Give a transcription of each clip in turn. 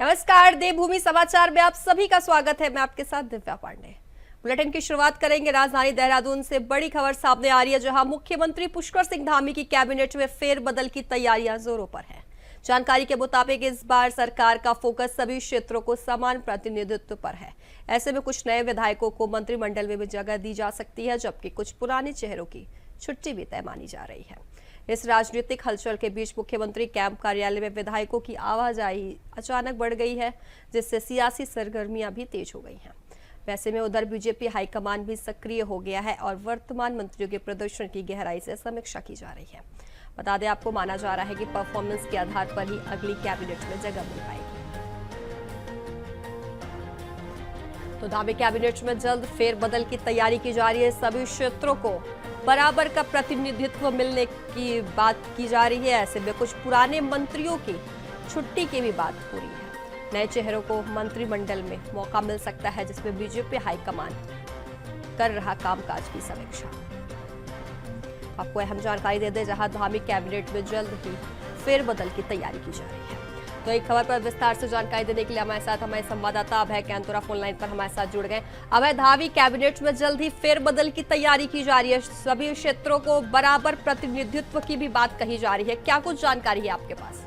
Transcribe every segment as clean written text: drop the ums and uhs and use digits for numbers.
नमस्कार, देवभूमि समाचार में आप सभी का स्वागत है। मैं आपके साथ दिव्या पांडे। बुलेटिन की शुरुआत करेंगे राजधानी देहरादून से। बड़ी खबर सामने आ रही है, जहां मुख्यमंत्री पुष्कर सिंह धामी की कैबिनेट में फेरबदल की तैयारियां जोरों पर है। जानकारी के मुताबिक इस बार सरकार का फोकस सभी क्षेत्रों को समान प्रतिनिधित्व पर है। ऐसे में कुछ नए विधायकों को मंत्रिमंडल में भी जगह दी जा सकती है, जबकि कुछ पुराने चेहरों की छुट्टी भी तय मानी जा रही है। इस राजनीतिक हलचल के बीच मुख्यमंत्री कैंप कार्यालय में विधायकों की आवाजाही अचानक बढ़ गई है, जिससे सियासी सरगर्मियां भी तेज हो गई हैं। वैसे में उधर बीजेपी हाईकमान भी सक्रिय हो गया है और वर्तमान मंत्रियों के प्रदर्शन की गहराई से समीक्षा की जा रही है। बता दें आपको, माना जा रहा है कि परफॉर्मेंस के आधार पर ही अगली कैबिनेट में जगह मिल पाएगी। तो धामी कैबिनेट में जल्द फेरबदल की तैयारी की जा रही है। सभी क्षेत्रों को बराबर का प्रतिनिधित्व मिलने की बात की जा रही है। ऐसे में कुछ पुराने मंत्रियों की छुट्टी की भी बात हो रही है। नए चेहरों को मंत्रिमंडल में मौका मिल सकता है, जिसमें बीजेपी हाईकमान कर रहा कामकाज की समीक्षा। आपको अहम जानकारी दे दें, जहां धामी कैबिनेट में जल्द ही फेरबदल की तैयारी की जा रही है। तो एक खबर पर विस्तार से जानकारी देने के लिए हमारे संवाददाता अभय कैंतुरा फोन लाइन पर हमारे साथ जुड़ गए। अभय, धामी कैबिनेट में जल्द ही फेरबदल की तैयारी की जा रही है। सभी क्षेत्रों को बराबर प्रतिनिधित्व की भी बात कही जा रही है। क्या कुछ जानकारी है आपके पास?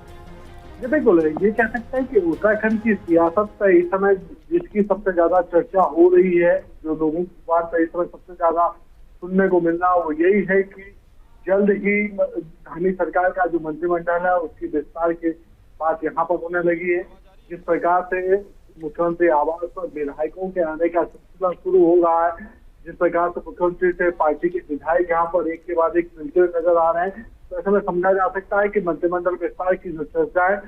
बिल्कुल, ये कह सकते हैं कि उत्तराखंड की सियासत पर इस समय जिसकी सबसे ज्यादा चर्चा हो रही है, जो लोगों की बात इस समय सबसे ज्यादा सुनने को मिल रहा, वो यही है कि जल्द ही धामी सरकार का जो मंत्रिमंडल है उसकी विस्तार की बात यहाँ पर होने लगी है। जिस प्रकार से मुख्यमंत्री आवास पर विधायकों के आने का सिलसिला शुरू हो रहा है, जिस प्रकार से मुख्यमंत्री से पार्टी के विधायक यहाँ पर एक के बाद एक मिलते हुए नजर आ रहे हैं, तो ऐसे में समझा जा सकता है कि मंत्रिमंडल विस्तार की जो चर्चा है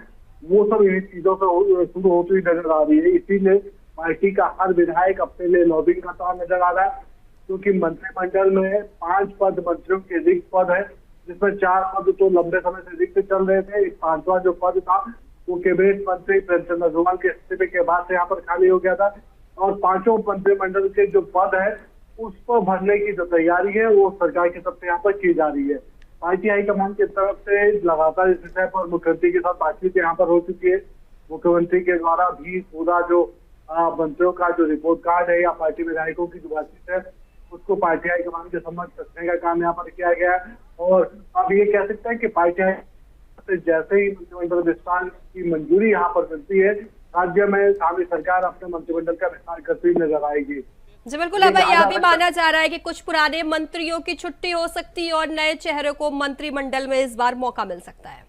वो सब इन चीजों से शुरू होती हुई नजर आ रही है। इसीलिए पार्टी का हर विधायक अपने लिए लॉबिंग करता नजर आ रहा है, क्योंकि मंत्रिमंडल में 5 पद मंत्रियों के रिक्त पद है, जिसमें 4 पद तो लंबे समय से रिक्त चल रहे थे। 5वां जो पद था वो कैबिनेट मंत्री प्रेमचंद अग्रवाल के इस्तीफे के बाद से यहाँ पर खाली हो गया था, और 5वें मंत्रिमंडल के जो पद है उस पर भरने की जो तैयारी है वो सरकार की तरफ से यहाँ पर की जा रही है। पार्टी हाईकमान की तरफ से लगातार इस विषय पर मुख्यमंत्री के साथ बातचीत यहाँ पर हो चुकी है। मुख्यमंत्री के द्वारा भी पूरा जो मंत्रियों का जो रिपोर्ट कार्ड है या पार्टी विधायकों की जो बातचीत है उसको पार्टी हाईकमान के समक्ष रखने का काम यहाँ पर किया गया है। और अब ये कह सकते हैं कि पार्टी से जैसे ही मंत्रिमंडल विस्तार की मंजूरी यहाँ पर मिलती है, राज्य में धामी सरकार अपने मंत्रिमंडल का विस्तार करती हुई नजर आएगी। जी बिल्कुल, अब यह भी माना जा रहा है कि कुछ पुराने मंत्रियों की छुट्टी हो सकती है और नए चेहरों को मंत्रिमंडल में इस बार मौका मिल सकता है।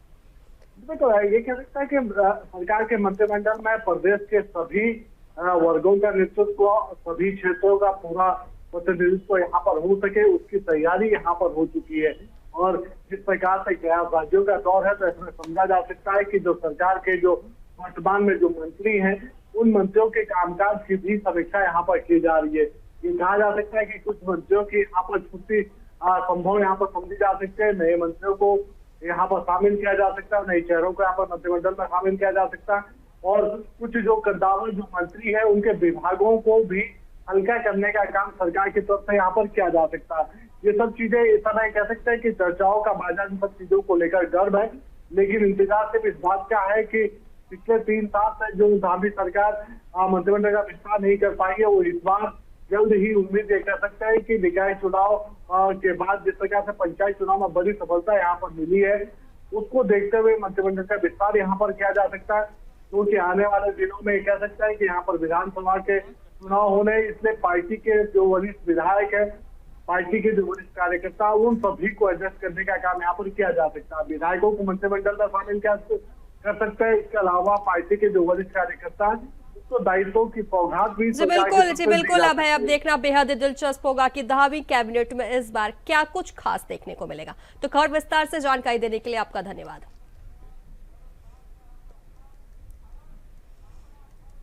बिल्कुल, ये कह सकता है कि सरकार के मंत्रिमंडल में प्रदेश के सभी वर्गों का नेतृत्व, सभी क्षेत्रों का पूरा प्रतिनिधित्व यहाँ पर हो सके, उसकी तैयारी यहाँ पर हो चुकी है। और जिस प्रकार से गैर राज्यों का दौर है, तो इसमें समझा जा सकता है कि जो सरकार के जो वर्तमान में जो मंत्री हैं उन मंत्रियों के कामकाज की भी समीक्षा यहाँ पर की जा रही है। ये कहा जा सकता है कि कुछ मंत्रियों की यहाँ पर छुट्टी संभव यहाँ पर समझी जा सकती है। नए मंत्रियों को यहाँ पर शामिल किया जा सकता है, नए चेहरों को यहाँ पर मंत्रिमंडल में शामिल किया जा सकता है, और कुछ जो कद्दावर जो मंत्री है उनके विभागों को भी हल्का करने का काम सरकार की तरफ से यहाँ पर किया जा सकता है। ये सब चीजें इस समय कह सकते हैं कि चर्चाओं का बाजार इन सब चीजों को लेकर गर्व है, लेकिन इंतजार सिर्फ इस बात का है कि पिछले 3 साल से जो धामी सरकार मंत्रिमंडल का विस्तार नहीं कर पाई है, वो इस बार जल्द ही उम्मीद ये कर सकते हैं कि निकाय चुनाव के बाद जिस प्रकार से पंचायत चुनाव में बड़ी सफलता यहाँ पर मिली है, उसको देखते हुए मंत्रिमंडल का विस्तार यहाँ पर किया जा सकता है। क्योंकि आने वाले दिनों में कह सकता है कि यहाँ पर विधानसभा के चुनाव होने, इसलिए पार्टी के जो वरिष्ठ विधायक है, पार्टी के जो वरिष्ठ कार्यकर्ता, उन सभी को एडजस्ट करने का काम यहाँ पर किया जा सकता है। विधायकों को मंत्रिमंडल में शामिल कर सकते हैं। इसके अलावा पार्टी के जो वरिष्ठ कार्यकर्ता है उसको दायित्वों की सौगात भी जी बिल्कुल अब है। अब देखना बेहद दिलचस्प होगा कि धामी कैबिनेट में इस बार क्या कुछ खास देखने को मिलेगा। तो खबर विस्तार से जानकारी देने के लिए आपका धन्यवाद।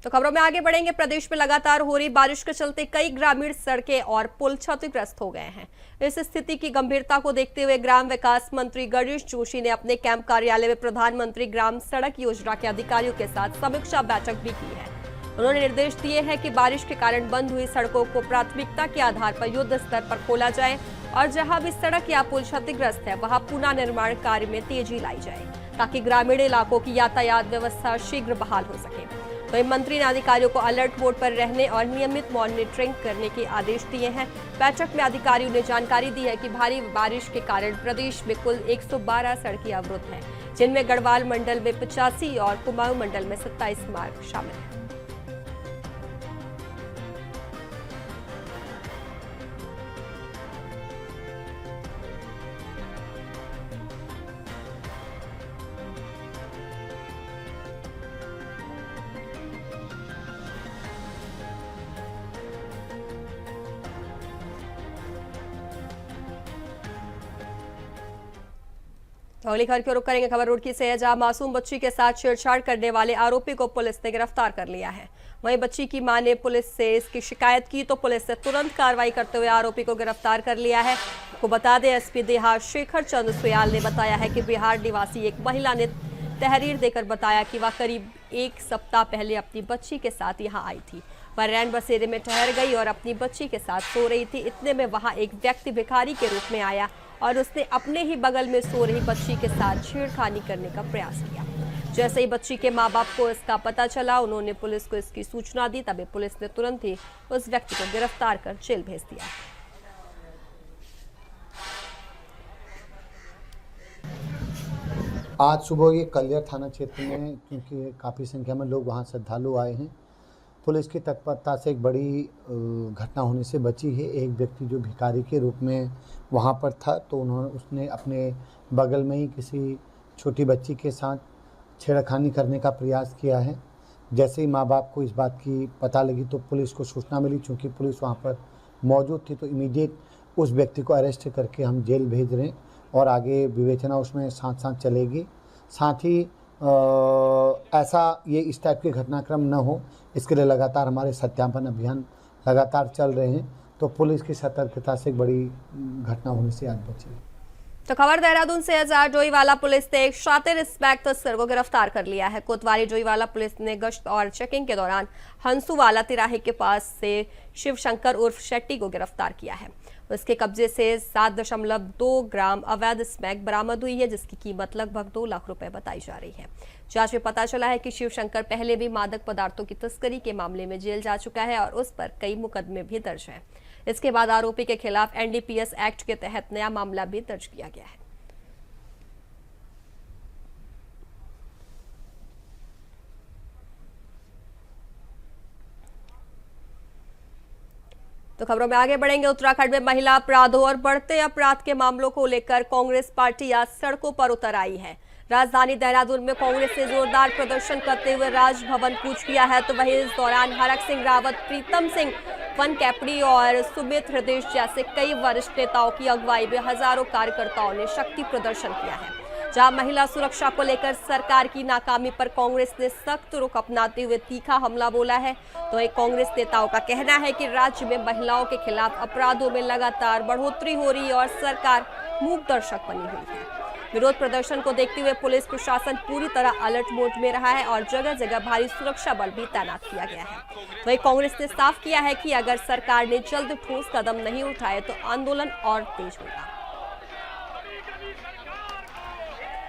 तो खबरों में आगे बढ़ेंगे। प्रदेश में लगातार हो रही बारिश के चलते कई ग्रामीण सड़कें और पुल क्षतिग्रस्त हो गए हैं। इस स्थिति की गंभीरता को देखते हुए ग्राम विकास मंत्री गणेश जोशी ने अपने कैंप कार्यालय में प्रधानमंत्री ग्राम सड़क योजना के अधिकारियों के साथ समीक्षा बैठक भी की है। उन्होंने निर्देश दिए हैं कि बारिश के कारण बंद हुई सड़कों को प्राथमिकता के आधार पर युद्ध स्तर पर खोला जाए और जहां भी सड़क या पुल क्षतिग्रस्त है वहां पुनः निर्माण कार्य में तेजी लाई जाए, ताकि ग्रामीण इलाकों की यातायात व्यवस्था शीघ्र बहाल हो सके। वहीं मंत्री ने अधिकारियों को अलर्ट मोड पर रहने और नियमित मॉनिटरिंग करने के आदेश दिए हैं। बैठक में अधिकारियों ने जानकारी दी है कि भारी बारिश के कारण प्रदेश में कुल 112 सड़कें अवरुद्ध हैं, जिनमें गढ़वाल मंडल में 85 और कुमाऊं मंडल में 27 मार्ग शामिल हैं। तो अगली खबर की रुख करेंगे खबर रुड़की से, जहां मासूम बच्ची के साथ छेड़छाड़ करने वाले आरोपी को पुलिस ने गिरफ्तार कर लिया है। वहीं बच्ची की मां ने पुलिस से इसकी शिकायत की तो पुलिस ने तुरंत कार्रवाई करते हुए आरोपी को गिरफ्तार कर लिया है। आपको बता दें, एसपी देहात शेखर चंद्र सुयाल ने बताया है कि बिहार निवासी एक महिला ने तहरीर देकर बताया कि वह करीब 1 सप्ताह पहले अपनी बच्ची के साथ यहां आई थी। वह रैन बसेरे में ठहर गई और अपनी बच्ची के साथ सो रही थी। इतने में वहां एक व्यक्ति भिखारी के रूप में आया और उसने अपने ही बगल में सो रही बच्ची के साथ छेड़खानी करने का प्रयास किया। जैसे ही बच्ची के मां बाप को इसका पता चला, उन्होंने पुलिस को इसकी सूचना दी। तभी पुलिस ने तुरंत ही उस व्यक्ति को गिरफ्तार कर जेल भेज दिया। आज सुबह ये कलियर थाना क्षेत्र में, क्योंकि काफ़ी संख्या में लोग वहाँ श्रद्धालु आए हैं, पुलिस की तत्परता से एक बड़ी घटना होने से बची है। एक व्यक्ति जो भिखारी के रूप में वहाँ पर था, तो उसने अपने बगल में ही किसी छोटी बच्ची के साथ छेड़खानी करने का प्रयास किया है। जैसे ही माँ बाप को इस बात की पता लगी तो पुलिस को सूचना मिली। चूँकि पुलिस वहाँ पर मौजूद थी तो इमीडिएट उस व्यक्ति को अरेस्ट करके हम जेल भेज रहे हैं और आगे विवेचना उसमें साथ साथ चलेगी। साथ ही ऐसा ये इस टाइप के घटनाक्रम न हो, इसके लिए लगातार हमारे सत्यापन अभियान लगातार चल रहे हैं। तो पुलिस की सतर्कता से एक बड़ी घटना होने से आज बची। तो खबर देहरादून से है, जहां जोईवाला पुलिस ने एक शातिर स्मैक तस्कर को गिरफ्तार कर लिया है। कोतवाली जोईवाला पुलिस ने गश्त और चेकिंग के दौरान हंसूवाला तिराहे के पास से शिव शंकर उर्फ शेट्टी को गिरफ्तार किया है। उसके कब्जे से 7.2 ग्राम अवैध स्मैक बरामद हुई है, जिसकी कीमत लगभग 2 लाख रुपए बताई जा रही है। जांच में पता चला है कि शिव शंकर पहले भी मादक पदार्थों की तस्करी के मामले में जेल जा चुका है और उस पर कई मुकदमे भी दर्ज हैं। इसके बाद आरोपी के खिलाफ एनडीपीएस एक्ट के तहत नया मामला भी दर्ज किया गया है। तो खबरों में आगे बढ़ेंगे। उत्तराखंड में महिला अपराधों और बढ़ते अपराध के मामलों को लेकर कांग्रेस पार्टी आज सड़कों पर उतर आई है। राजधानी देहरादून में कांग्रेस ने जोरदार प्रदर्शन करते हुए राजभवन कूच किया है। तो वहीं इस दौरान हरक सिंह रावत, प्रीतम सिंह वन कैपड़ी और सुमित हृदय जैसे कई वरिष्ठ नेताओं की अगुवाई में हजारों कार्यकर्ताओं ने शक्ति प्रदर्शन किया है। जहां महिला सुरक्षा को लेकर सरकार की नाकामी पर कांग्रेस ने सख्त रुख अपनाते हुए तीखा हमला बोला है। तो एक कांग्रेस नेताओं का कहना है कि राज्य में महिलाओं के खिलाफ अपराधों में लगातार बढ़ोतरी हो रही है और सरकार मूक दर्शक बनी हुई है। विरोध प्रदर्शन को देखते हुए पुलिस प्रशासन पूरी तरह अलर्ट मोड में रहा है और जगह जगह भारी सुरक्षा बल भी तैनात किया गया है। वहीं कांग्रेस ने साफ किया है कि अगर सरकार ने जल्द ठोस कदम नहीं उठाए तो आंदोलन और तेज होगा।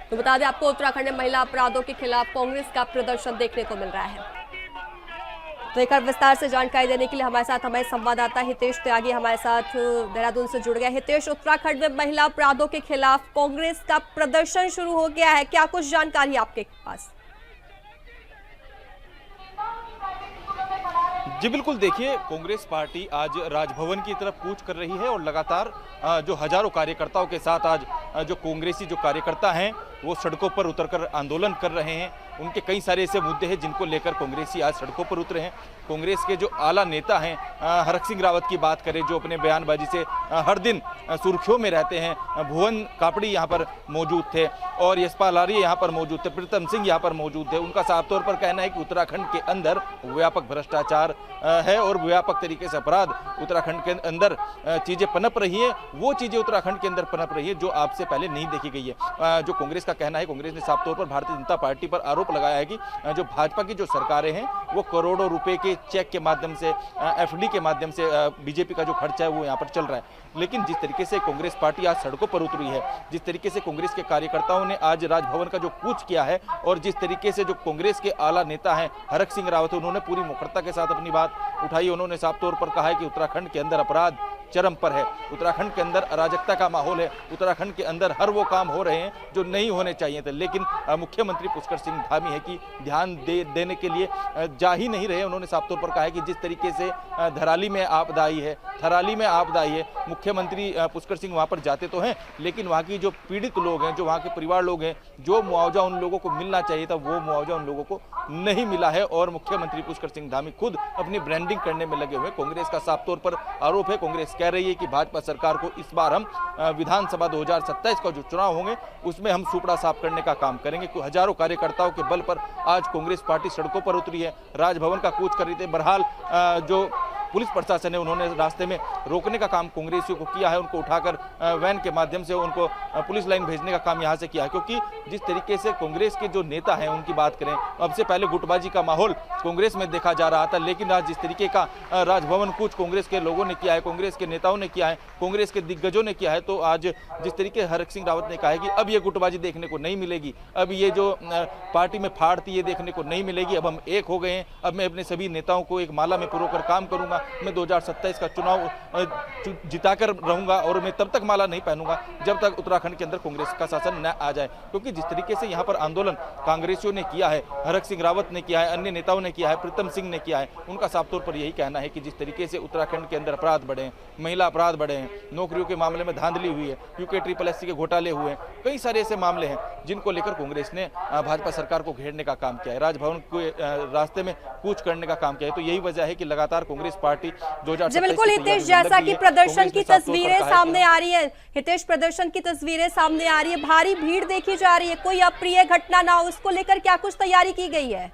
तो बता दें आपको, उत्तराखंड में महिला अपराधों के खिलाफ कांग्रेस का प्रदर्शन देखने को मिल रहा है। तो एक विस्तार से जानकारी देने के लिए हमारे संवाददाता हितेश त्यागी हमारे साथ देहरादून से जुड़ गया। हितेश, उत्तराखंड में महिला अपराधों के खिलाफ कांग्रेस का प्रदर्शन शुरू हो गया है, क्या कुछ जानकारी आपके पास? जी बिल्कुल, देखिए कांग्रेस पार्टी आज राजभवन की तरफ कूच कर रही है और लगातार जो हजारों कार्यकर्ताओं के साथ आज जो कांग्रेसी जो कार्यकर्ता हैं वो सड़कों पर उतरकर आंदोलन कर रहे हैं। उनके कई सारे ऐसे मुद्दे हैं जिनको लेकर कांग्रेसी आज सड़कों पर उतरे हैं। कांग्रेस के जो आला नेता हैं, हरक सिंह रावत की बात करें, जो अपने बयानबाजी से हर दिन सुर्खियों में रहते हैं, भुवन कापड़ी यहाँ पर मौजूद थे और यशपाल आर्य यहाँ पर मौजूद थे, प्रीतम सिंह यहाँ पर मौजूद थे। उनका साफ तौर पर कहना है कि उत्तराखंड के अंदर व्यापक भ्रष्टाचार है और व्यापक तरीके से अपराध उत्तराखंड के अंदर चीज़ें पनप रही हैं। वो चीज़ें उत्तराखंड के अंदर पनप रही है जो आपसे से पहले नहीं देखी गई है। जो कांग्रेस का कहना है, कांग्रेस ने साफ तौर पर भारतीय जनता पार्टी पर आरोप लगाया है कि जो भाजपा की जो सरकारें हैं वो करोड़ों रुपए के चेक के माध्यम से, एफडी के माध्यम से बीजेपी का जो खर्चा है वो यहाँ पर चल रहा है। लेकिन जिस तरीके से कांग्रेस पार्टी आज सड़कों पर उतरी है, जिस तरीके से कांग्रेस के कार्यकर्ताओं ने आज राजभवन का जो कूच किया है और जिस तरीके से जो कांग्रेस के आला नेता हैं हरक सिंह रावत, उन्होंने पूरी मुखरता के साथ अपनी बात उठाई। उन्होंने साफ तौर पर कहा है कि उत्तराखंड के अंदर अपराध चरम पर है, उत्तराखंड के अंदर अराजकता का माहौल है, उत्तराखंड के अंदर हर वो काम हो रहे हैं जो नहीं होने चाहिए थे। लेकिन मुख्यमंत्री पुष्कर सिंह धामी है कि ध्यान देने के लिए जा ही नहीं रहे। उन्होंने साफ तौर पर कहा है कि जिस तरीके से धराली में आपदा आई है, थराली में आपदा आई है, मुख्यमंत्री पुष्कर सिंह वहाँ पर जाते तो हैं, लेकिन वहाँ की जो पीड़ित लोग हैं, जो वहाँ के परिवार लोग हैं, जो मुआवजा उन लोगों को मिलना चाहिए था वो मुआवजा उन लोगों को नहीं मिला है। और मुख्यमंत्री पुष्कर सिंह धामी खुद अपनी ब्रांडिंग करने में लगे हुए। कांग्रेस का साफ तौर पर आरोप है, कांग्रेस कह रही है कि भाजपा सरकार को इस बार हम विधानसभा 2027 का जो चुनाव होंगे उसमें हम सुपड़ा साफ करने का काम करेंगे। हजारों कार्यकर्ताओं के बल पर आज कांग्रेस पार्टी सड़कों पर उतरी है, राजभवन का कूच कर रही थी। बहरहाल जो पुलिस प्रशासन ने उन्होंने रास्ते में रोकने का काम कांग्रेसियों को किया है, उनको उठाकर वैन के माध्यम से उनको पुलिस लाइन भेजने का काम यहां से किया है। क्योंकि जिस तरीके से कांग्रेस के जो नेता हैं उनकी बात करें, अब से पहले गुटबाजी का माहौल कांग्रेस में देखा जा रहा था, लेकिन आज जिस तरीके का राजभवन कूच कांग्रेस के लोगों ने किया है, कांग्रेस के नेताओं ने किया है, कांग्रेस के दिग्गजों ने किया है, तो आज जिस तरीके हरक सिंह रावत ने कहा है कि अब ये गुटबाजी देखने को नहीं मिलेगी, अब ये जो पार्टी में फाड़ थी ये देखने को नहीं मिलेगी, अब हम एक हो गए हैं, अब मैं अपने सभी नेताओं को एक माला में पिरोकर काम करूंगा, मैं 2027 का चुनाव जिताकर रहूंगा और मैं तब तक माला नहीं पहनूंगा जब तक उत्तराखंड के अंदर कांग्रेस का शासन न आ जाए। क्योंकि जिस तरीके से यहाँ पर आंदोलन कांग्रेसियों ने किया है, हरक सिंह रावत ने किया है, अन्य नेताओं ने किया है, प्रीतम सिंह ने किया है, उनका साफ तौर पर यही कहना है कि जिस तरीके से उत्तराखंड के अंदर अपराध बढ़े हैं, महिला अपराध बढ़े हैं, नौकरियों के मामले में धांधली हुई है, यूके SSS के घोटाले हुए हैं, कई सारे ऐसे मामले हैं जिनको लेकर कांग्रेस ने भाजपा सरकार को घेरने का काम किया है, राजभवन के रास्ते में कूच करने का काम किया है। तो यही वजह है कि लगातार कांग्रेस पार्टी जी बिल्कुल हितेश, जैसा कि प्रदर्शन की तस्वीरें सामने आ रही है, हितेश प्रदर्शन की तस्वीरें सामने आ रही है, भारी भीड़ देखी जा रही है, कोई अप्रिय घटना ना हो उसको लेकर क्या कुछ तैयारी की गई है?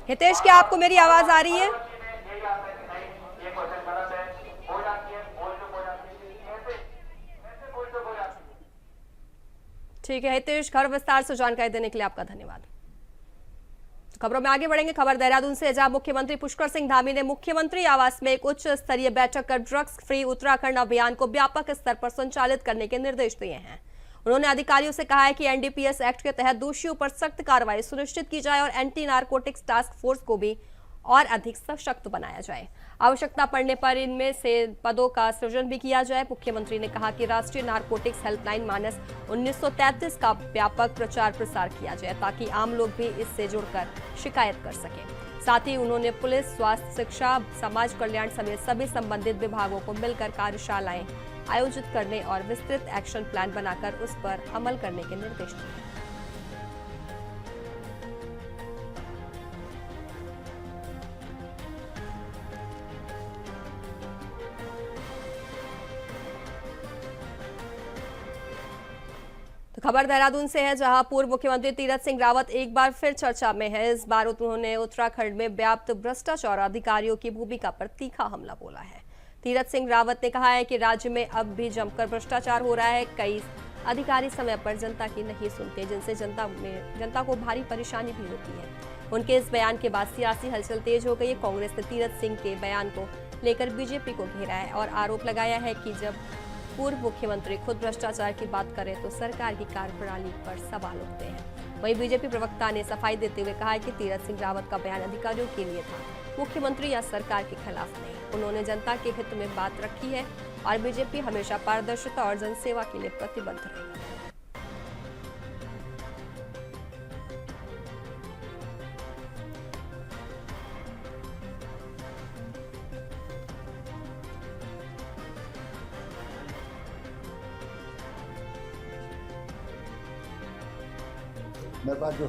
हितेश, क्या आपको मेरी आवाज आ रही है? ठीक है हितेश, घर विस्तार से जानकारी देने के लिए आपका धन्यवाद। खबरों में आगे बढ़ेंगे। खबर देहरादून से, जहां मुख्यमंत्री पुष्कर सिंह धामी ने मुख्यमंत्री आवास में एक उच्च स्तरीय बैठक कर ड्रग्स फ्री उत्तराखंड अभियान को व्यापक स्तर पर संचालित करने के निर्देश दिए हैं। उन्होंने अधिकारियों से कहा है कि NDPS एक्ट के तहत दोषियों पर सख्त कार्रवाई सुनिश्चित की जाए और एंटी नारकोटिक्स टास्क फोर्स को भी और अधिक सशक्त बनाया जाए। आवश्यकता पड़ने पर इनमें से पदों का सृजन भी किया जाए। मुख्यमंत्री ने कहा कि राष्ट्रीय नारकोटिक्स हेल्पलाइन मानस 1933 का व्यापक प्रचार प्रसार किया जाए ताकि आम लोग भी इससे जुड़कर शिकायत कर सकें। साथ ही उन्होंने पुलिस, स्वास्थ्य, शिक्षा, समाज कल्याण समेत सभी संबंधित विभागों को मिलकर कार्यशालाएं आयोजित करने और विस्तृत एक्शन प्लान बनाकर उस पर अमल करने के निर्देश दिए। खबर देहरादून से है, जहां पूर्व मुख्यमंत्री तीरथ सिंह रावत एक बार फिर चर्चा में है। इस बार उन्होंने उत्तराखंड में व्याप्त भ्रष्टाचार अधिकारियों की भूमिका पर तीखा हमला बोला है। तीरथ सिंह रावत ने कहा है कि राज्य में अब भी जमकर भ्रष्टाचार हो रहा है। कई अधिकारी समय पर जनता की नहीं सुनते, जिनसे जनता को भारी परेशानी भी होती है। उनके इस बयान के बाद सियासी हलचल तेज हो गई है। कांग्रेस ने तीरथ सिंह के बयान को लेकर बीजेपी को घेरा है और आरोप लगाया है कि जब पूर्व मुख्यमंत्री खुद भ्रष्टाचार की बात करें तो सरकार की कार्यप्रणाली पर सवाल उठते हैं। वहीं बीजेपी प्रवक्ता ने सफाई देते हुए कहा है कि तीरथ सिंह रावत का बयान अधिकारियों के लिए था, मुख्यमंत्री या सरकार के खिलाफ नहीं। उन्होंने जनता के हित में बात रखी है और बीजेपी हमेशा पारदर्शिता और जनसेवा के लिए प्रतिबद्ध रहेगी। मेरे पास जो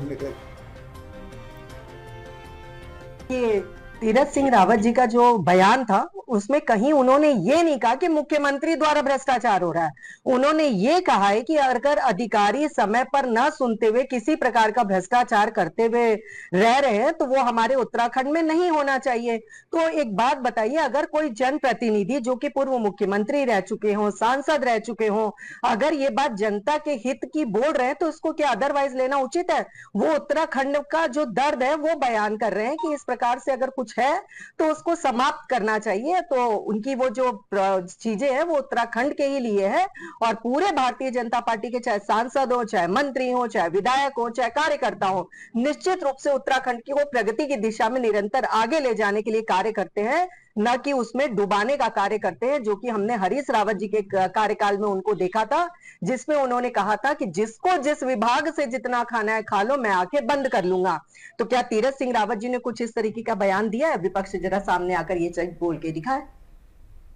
कि तीरथ सिंह रावत जी का जो बयान था उसमें कहीं उन्होंने ये नहीं कहा कि मुख्यमंत्री द्वारा भ्रष्टाचार हो रहा है। उन्होंने ये कहा है कि अगर अधिकारी समय पर न सुनते हुए किसी प्रकार का भ्रष्टाचार करते हुए रह रहे हैं तो वो हमारे उत्तराखंड में नहीं होना चाहिए। तो एक बात बताइए, अगर कोई जनप्रतिनिधि जो कि पूर्व मुख्यमंत्री रह चुके हों, सांसद रह चुके हों, अगर ये बात जनता के हित की बोल रहे हैं तो उसको क्या अदरवाइज लेना उचित है? वो उत्तराखंड का जो दर्द है वो बयान कर रहे हैं कि इस प्रकार से अगर कुछ है तो उसको समाप्त करना चाहिए। तो उनकी वो जो चीजें हैं वो उत्तराखंड के ही लिए है और पूरे भारतीय जनता पार्टी के चाहे सांसद हो, चाहे मंत्री हो, चाहे विधायक हो, चाहे कार्यकर्ता हो, निश्चित रूप से उत्तराखंड की वो प्रगति की दिशा में निरंतर आगे ले जाने के लिए कार्य करते हैं, न कि उसमें डुबाने का कार्य करते हैं, जो कि हमने हरीश रावत जी के कार्यकाल में उनको देखा था, जिसमें उन्होंने कहा था कि जिसको जिस विभाग से जितना खाना है खा लो, मैं आंखें बंद कर लूंगा। तो क्या तीरथ सिंह रावत जी ने कुछ इस तरीके का बयान दिया है? विपक्ष जरा सामने आकर ये चीज बोल के दिखाए।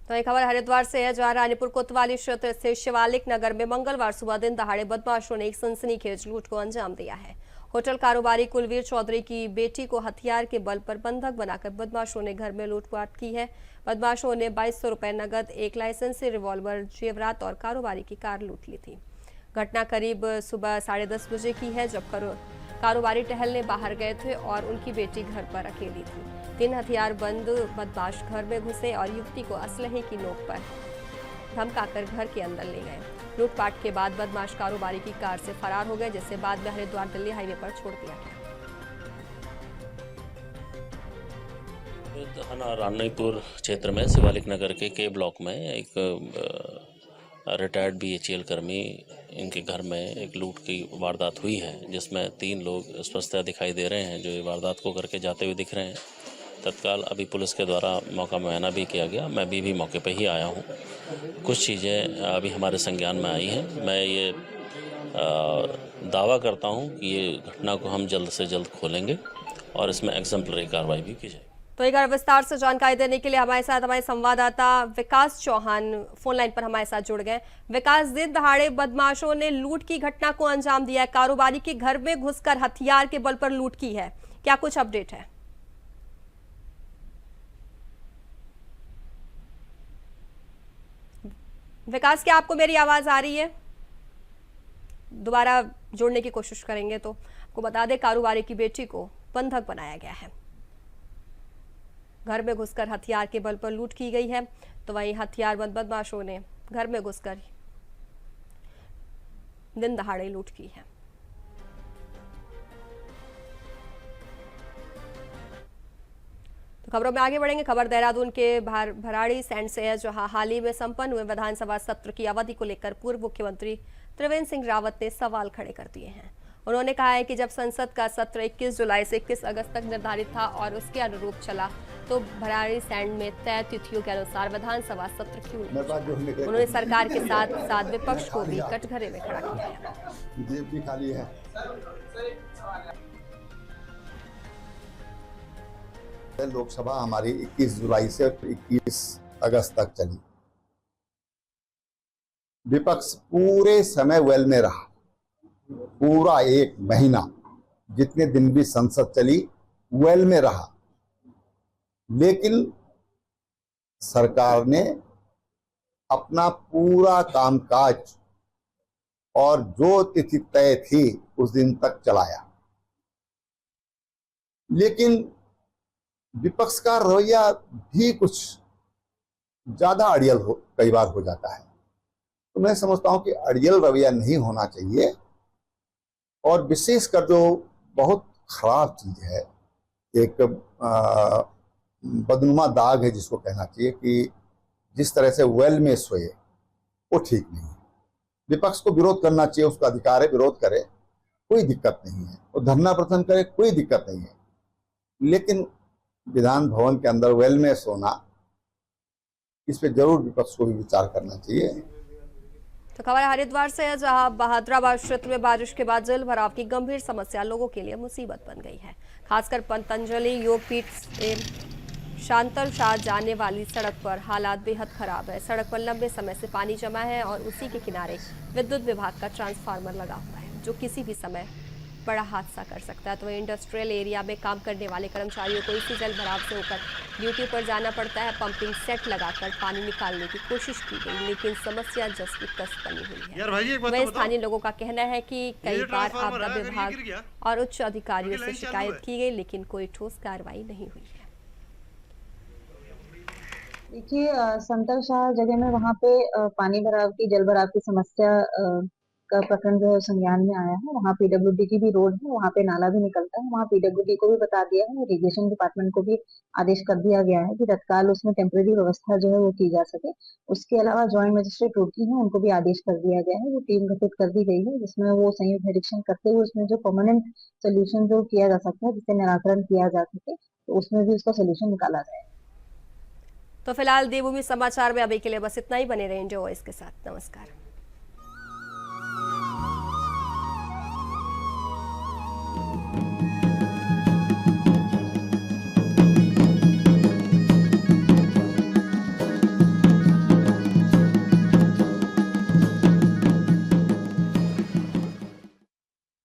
तो एक खबर हरिद्वार से है, जहां रानीपुर कोतवाली क्षेत्र से शिवालिक नगर में मंगलवार सुबह दिन दहाड़े बदमाशों ने एक सनसनीखेज लूट को अंजाम दिया है। होटल कारोबारी कुलवीर चौधरी की बेटी को हथियार के बल पर बंधक बनाकर बदमाशों ने घर में लूटपाट की है। बदमाशों ने 2200 रुपए नगद, एक लाइसेंसी रिवॉल्वर, जेवरात और कारोबारी की कार लूट ली थी। घटना करीब सुबह 10:30 बजे की है, जब कारोबारी टहलने बाहर गए थे और उनकी बेटी घर पर अकेली थी। 3 हथियारबंद बदमाश घर में घुसे और युवती को असलहे की नोक पर धमकाकर घर के अंदर ले गए। लूटपाट के बाद बदमाश कारोबारी की कार से फरार हो गए, जिसे बाद में हरिद्वार दिल्ली हाईवे पर छोड़ दिया गया। रानीपुर क्षेत्र में शिवालिक नगर के ब्लॉक में एक रिटायर्ड BHEL कर्मी, इनके घर में एक लूट की वारदात हुई है, जिसमें 3 लोग स्पष्टतः दिखाई दे रहे हैं जो ये वारदात को करके जाते हुए दिख रहे हैं। तत्काल अभी पुलिस के द्वारा मौका मुआयना भी किया गया। मैं भी मौके पर ही आया हूँ। कुछ चीज़ें अभी हमारे संज्ञान में आई हैं। मैं ये दावा करता हूँ कि ये घटना को हम जल्द से जल्द खोलेंगे और इसमें एग्जम्पलरी कार्रवाई भी की जाए। तो एक बार विस्तार से जानकारी देने के लिए हमारे साथ हमारे संवाददाता विकास चौहान फोन लाइन पर हमारे साथ जुड़ गए। विकास, दिन दहाड़े बदमाशों ने लूट की घटना को अंजाम दिया है, कारोबारी के घर में घुसकर हथियार के बल पर लूट की है, क्या कुछ अपडेट है? विकास, क्या आपको मेरी आवाज आ रही है? दोबारा जोड़ने की कोशिश करेंगे। तो आपको बता दें, कारोबारी की बेटी को बंधक बनाया गया है, घर में घुसकर हथियार के बल पर लूट की गई है। तो वहीं हथियारबंद बदमाशों ने घर में घुसकर दिन दहाड़े लूट की है। तो खबरों में आगे बढ़ेंगे। खबर देहरादून के भराड़ी सैंड से है, जहां हाल ही में संपन्न हुए विधानसभा सत्र की अवधि को लेकर पूर्व मुख्यमंत्री त्रिवेंद्र सिंह रावत ने सवाल खड़े कर दिए हैं। उन्होंने कहा है कि जब संसद का सत्र 21 जुलाई से 21 अगस्त तक निर्धारित था और उसके अनुरूप चला, तो भराड़ी सैंड में तय तिथियों के अनुसार विधानसभा सत्र क्यों नहीं? उन्होंने सरकार के साथ साथ विपक्ष को भी कटघरे में खड़ा किया है। लोकसभा हमारी 21 जुलाई से 21 अगस्त तक चली। विपक्ष पूरे समय वेल में रहा, पूरा 1 महीना, जितने दिन भी संसद चली वेल में रहा। लेकिन सरकार ने अपना पूरा कामकाज और जो तिथि तय थी उस दिन तक चलाया। लेकिन विपक्ष का रवैया भी कुछ ज्यादा अड़ियल कई बार हो जाता है। तो मैं समझता हूं कि अड़ियल रवैया नहीं होना चाहिए। और विशेषकर जो बहुत खराब चीज है, एक बदनुमा दाग है जिसको कहना चाहिए, कि जिस तरह से वेल में सोए, वो ठीक नहीं है। विपक्ष को विरोध करना चाहिए, उसका अधिकार है, विरोध करे, कोई दिक्कत नहीं है। वो धरना प्रदर्शन करे, कोई दिक्कत नहीं है। लेकिन विधान भवन के अंदर वेल में सोना, इस पे जरूर विपक्ष को भी विचार करना चाहिए। तो खबर हरिद्वार से है, जहां बहादुराबाद क्षेत्र में बारिश के बाद जल भराव की गंभीर समस्या लोगों के लिए मुसीबत बन गई है। खासकर पतंजलि योगपीठ से शांतल शाह जाने वाली सड़क पर हालात बेहद खराब है। सड़क पर लंबे समय से पानी जमा है और उसी के किनारे विद्युत विभाग का ट्रांसफार्मर लगा हुआ है, जो किसी भी समय बड़ा हादसा कर सकता है। तो इंडस्ट्रियल एरिया में काम करने वाले कर्मचारियों को इसी जल भराव से होकर ड्यूटी पर जाना पड़ता है। पंपिंग सेट लगाकर पानी निकालने की कोशिश की गई, लेकिन समस्या जस की तस बनी हुई है। वहीं स्थानीय लोगों का कहना है कि कई बार आपदा विभाग और उच्च अधिकारियों से शिकायत की गई, लेकिन कोई ठोस कार्रवाई नहीं हुई है। देखिए समतल शाह जगह में वहाँ पे पानी भराव की जल भराव की समस्या का प्रकरण जो है संज्ञान में आया है। वहाँ पीडब्ल्यूडी की भी रोड है, वहाँ पे नाला भी निकलता है। वहाँ पीडब्ल्यूडी को भी बता दिया है, इरिगेशन डिपार्टमेंट को भी आदेश कर दिया गया है कि तत्काल उसमें टेम्परेरी व्यवस्था जो है वो की जा सके। उसके अलावा ज्वाइंट मजिस्ट्रेट रुड़की है, उनको भी आदेश कर दिया गया है। वो टीम गठित कर दी गई है, जिसमें वो संयुक्त निरीक्षण करते हुए उसमें जो परमानेंट सोल्यूशन जो किया जा सकता है, जिससे निराकरण किया जा सके, तो उसमें भी उसका सोल्यूशन निकाला जाए। तो फिलहाल देवभूमि समाचार में अभी के लिए बस इतना ही। बने रहें जो इसके साथ। नमस्कार।